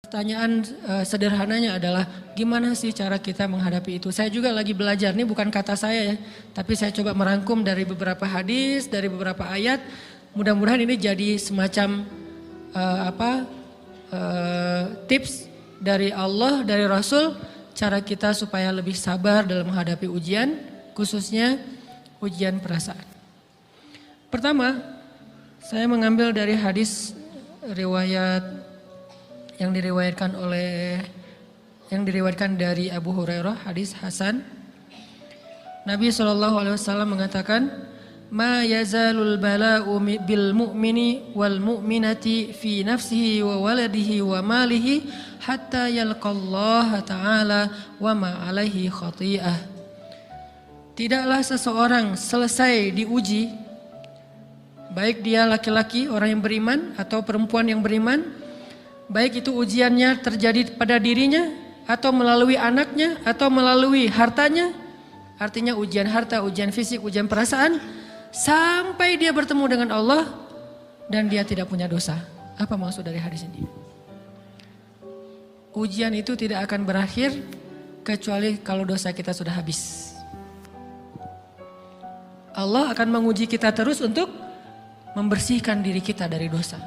Pertanyaan sederhananya adalah gimana sih cara kita menghadapi itu? Saya juga lagi belajar, ini bukan kata saya ya, tapi saya coba merangkum dari beberapa hadis, dari beberapa ayat. Mudah-mudahan ini jadi semacam tips dari Allah, dari Rasul, cara kita supaya lebih sabar dalam menghadapi ujian, khususnya ujian perasaan. Pertama, saya mengambil dari hadis riwayat yang diriwayatkan dari Abu Hurairah, hadis Hasan. Nabi SAW mengatakan, "Ma yazalul bala'u bil mu'mini wal mu'minati fi nafsihi wa waladihi wa malihi hatta yalqallaha ta'ala wa ma alaihi khati'ah." Tidaklah seseorang selesai diuji, baik dia laki-laki, orang yang beriman, atau perempuan yang beriman, baik itu ujiannya terjadi pada dirinya, atau melalui anaknya, atau melalui hartanya, artinya ujian harta, ujian fisik, ujian perasaan, sampai dia bertemu dengan Allah dan dia tidak punya dosa. Apa maksud dari hadis ini? Ujian itu tidak akan berakhir kecuali kalau dosa kita sudah habis. Allah akan menguji kita terus untuk membersihkan diri kita dari dosa.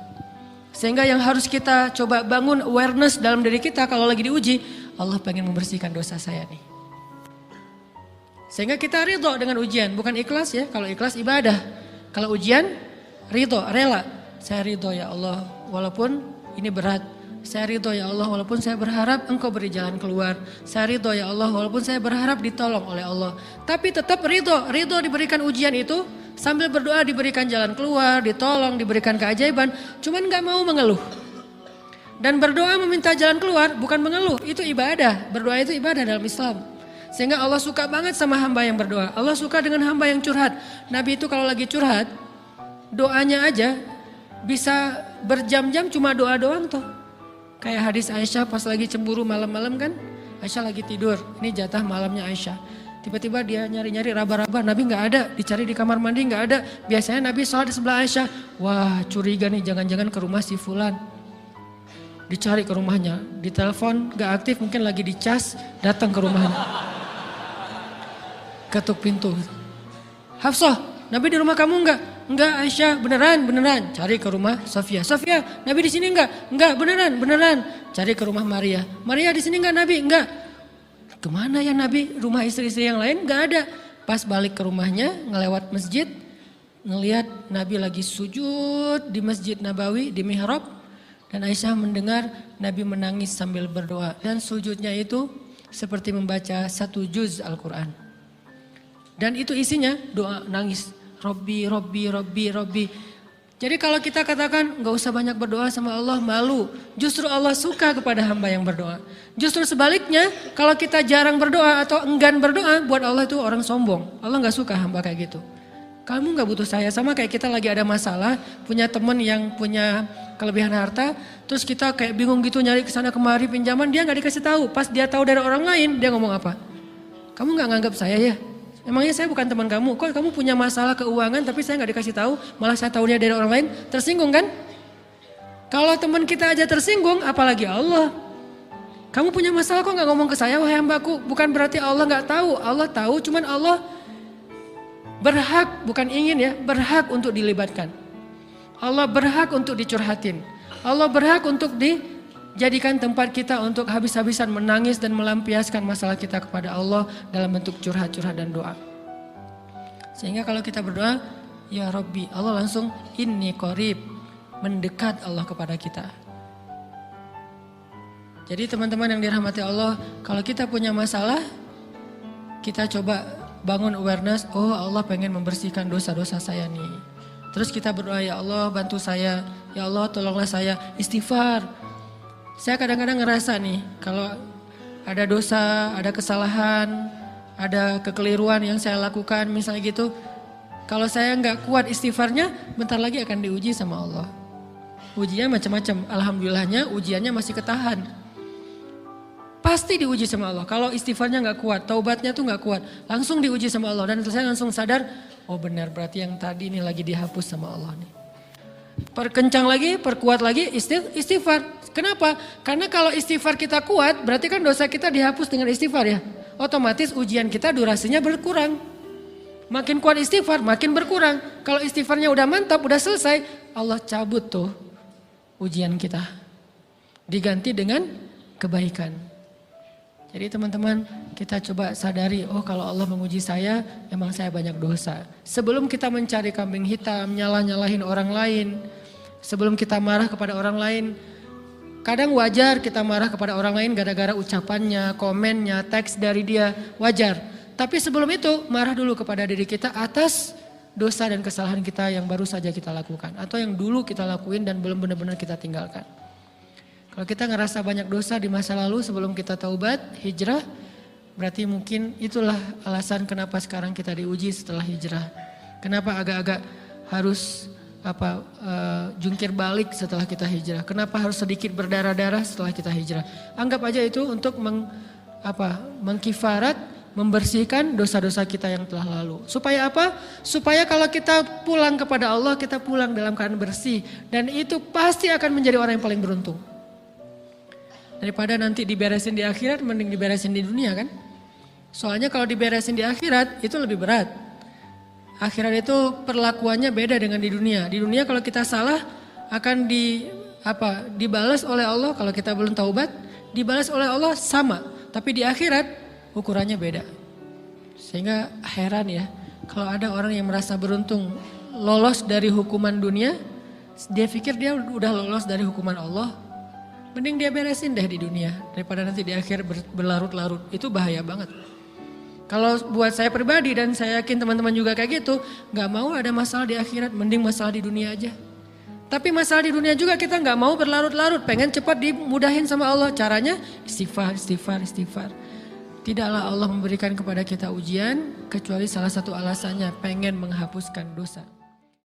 Sehingga yang harus kita coba bangun awareness dalam diri kita kalau lagi diuji, Allah pengen membersihkan dosa saya nih. Sehingga kita ridho dengan ujian, bukan ikhlas ya. Kalau ikhlas ibadah, kalau ujian ridho, rela. Saya ridho ya Allah walaupun ini berat. Saya ridho ya Allah walaupun saya berharap Engkau beri jalan keluar. Saya ridho ya Allah walaupun saya berharap ditolong oleh Allah. Tapi tetap ridho diberikan ujian itu. Sambil berdoa diberikan jalan keluar, ditolong, diberikan keajaiban. Cuman gak mau mengeluh. Dan berdoa meminta jalan keluar bukan mengeluh, itu ibadah. Berdoa itu ibadah dalam Islam. Sehingga Allah suka banget sama hamba yang berdoa. Allah suka dengan hamba yang curhat. Nabi itu kalau lagi curhat, doanya aja bisa berjam-jam cuma doa doang tuh. Kayak hadis Aisyah pas lagi cemburu malam-malam kan. Aisyah lagi tidur, ini jatah malamnya Aisyah. Tiba-tiba dia nyari-nyari raba-raba, Nabi gak ada, dicari di kamar mandi gak ada. Biasanya Nabi sholat di sebelah Aisyah. Wah curiga nih, jangan-jangan ke rumah si Fulan. Dicari ke rumahnya, ditelepon gak aktif, mungkin lagi dicas, datang ke rumahnya. Ketuk pintu. Hafsah, Nabi di rumah kamu enggak? Enggak Aisyah, beneran. Cari ke rumah Sofia. Sofia, Nabi di sini enggak? Enggak, beneran. Cari ke rumah Maria. Maria di sini enggak Nabi? Enggak. Kemana ya Nabi? Rumah istri-istri yang lain gak ada. Pas balik ke rumahnya, ngelewat masjid, ngelihat Nabi lagi sujud di Masjid Nabawi, di mihrab. Dan Aisyah mendengar Nabi menangis sambil berdoa. Dan sujudnya itu seperti membaca 1 juz Al-Quran. Dan itu isinya doa nangis. Robbi. Jadi kalau kita katakan gak usah banyak berdoa sama Allah, malu. Justru Allah suka kepada hamba yang berdoa. Justru sebaliknya kalau kita jarang berdoa atau enggan berdoa, buat Allah itu orang sombong. Allah gak suka hamba kayak gitu. Kamu gak butuh saya, sama kayak kita lagi ada masalah, punya teman yang punya kelebihan harta, terus kita kayak bingung gitu nyari kesana kemari pinjaman, dia gak dikasih tahu. Pas dia tahu dari orang lain, dia ngomong apa? Kamu gak nganggap saya ya? Emangnya saya bukan teman kamu? Kok kamu punya masalah keuangan tapi saya gak dikasih tahu, malah saya tahunya dari orang lain? Tersinggung kan? Kalau teman kita aja tersinggung, apalagi Allah. Kamu punya masalah kok gak ngomong ke saya, wahai hambaku? Bukan berarti Allah gak tahu, Allah tahu, cuman Allah berhak, bukan ingin ya, berhak untuk dilibatkan. Allah berhak untuk dicurhatin. Allah berhak untuk dijadikan tempat kita untuk habis-habisan menangis dan melampiaskan masalah kita kepada Allah dalam bentuk curhat-curhat dan doa. Sehingga kalau kita berdoa, ya Rabbi, Allah langsung inni qarib, mendekat Allah kepada kita. Jadi teman-teman yang dirahmati Allah, kalau kita punya masalah, kita coba bangun awareness, oh Allah pengen membersihkan dosa-dosa saya nih. Terus kita berdoa, ya Allah bantu saya, ya Allah tolonglah saya, istighfar. Saya kadang-kadang ngerasa nih, kalau ada dosa, ada kesalahan, ada kekeliruan yang saya lakukan misalnya gitu. Kalau saya nggak kuat istighfarnya, bentar lagi akan diuji sama Allah. Ujiannya macam-macam, alhamdulillahnya ujiannya masih ketahan. Pasti diuji sama Allah. Kalau istighfarnya nggak kuat, taubatnya tuh nggak kuat, langsung diuji sama Allah. Dan saya langsung sadar, oh benar berarti yang tadi ini lagi dihapus sama Allah nih. Perkencang lagi, perkuat lagi istighfar. Kenapa? Karena kalau istighfar kita kuat, berarti kan dosa kita dihapus dengan istighfar ya. Otomatis ujian kita durasinya berkurang. Makin kuat istighfar, makin berkurang. Kalau istighfarnya udah mantap, udah selesai, Allah cabut tuh ujian kita. Diganti dengan kebaikan. Jadi teman-teman, kita coba sadari, oh kalau Allah menguji saya, emang saya banyak dosa. Sebelum kita mencari kambing hitam, nyalahin orang lain, sebelum kita marah kepada orang lain, kadang wajar kita marah kepada orang lain gara-gara ucapannya, komennya, teks dari dia, wajar. Tapi sebelum itu, marah dulu kepada diri kita atas dosa dan kesalahan kita yang baru saja kita lakukan. Atau yang dulu kita lakuin dan belum benar-benar kita tinggalkan. Kalau kita ngerasa banyak dosa di masa lalu sebelum kita taubat, hijrah, berarti mungkin itulah alasan kenapa sekarang kita diuji setelah hijrah. Kenapa agak-agak harus jungkir balik setelah kita hijrah. Kenapa harus sedikit berdarah-darah setelah kita hijrah. Anggap aja itu untuk mengkifarat, membersihkan dosa-dosa kita yang telah lalu. Supaya apa? Supaya kalau kita pulang kepada Allah, kita pulang dalam keadaan bersih. Dan itu pasti akan menjadi orang yang paling beruntung. Daripada nanti diberesin di akhirat, mending diberesin di dunia kan. Soalnya kalau diberesin di akhirat itu lebih berat. Akhirat itu perlakuannya beda dengan di dunia. Di dunia kalau kita salah akan dibalas oleh Allah. Kalau kita belum taubat, dibalas oleh Allah sama. Tapi di akhirat ukurannya beda. Sehingga heran ya, kalau ada orang yang merasa beruntung lolos dari hukuman dunia, dia pikir dia udah lolos dari hukuman Allah. Mending dia beresin deh di dunia daripada nanti di akhir berlarut-larut. Itu bahaya banget. Kalau buat saya pribadi dan saya yakin teman-teman juga kayak gitu, gak mau ada masalah di akhirat, mending masalah di dunia aja. Tapi masalah di dunia juga kita gak mau berlarut-larut, pengen cepat dimudahin sama Allah. Caranya istighfar. Tidaklah Allah memberikan kepada kita ujian kecuali salah satu alasannya pengen menghapuskan dosa.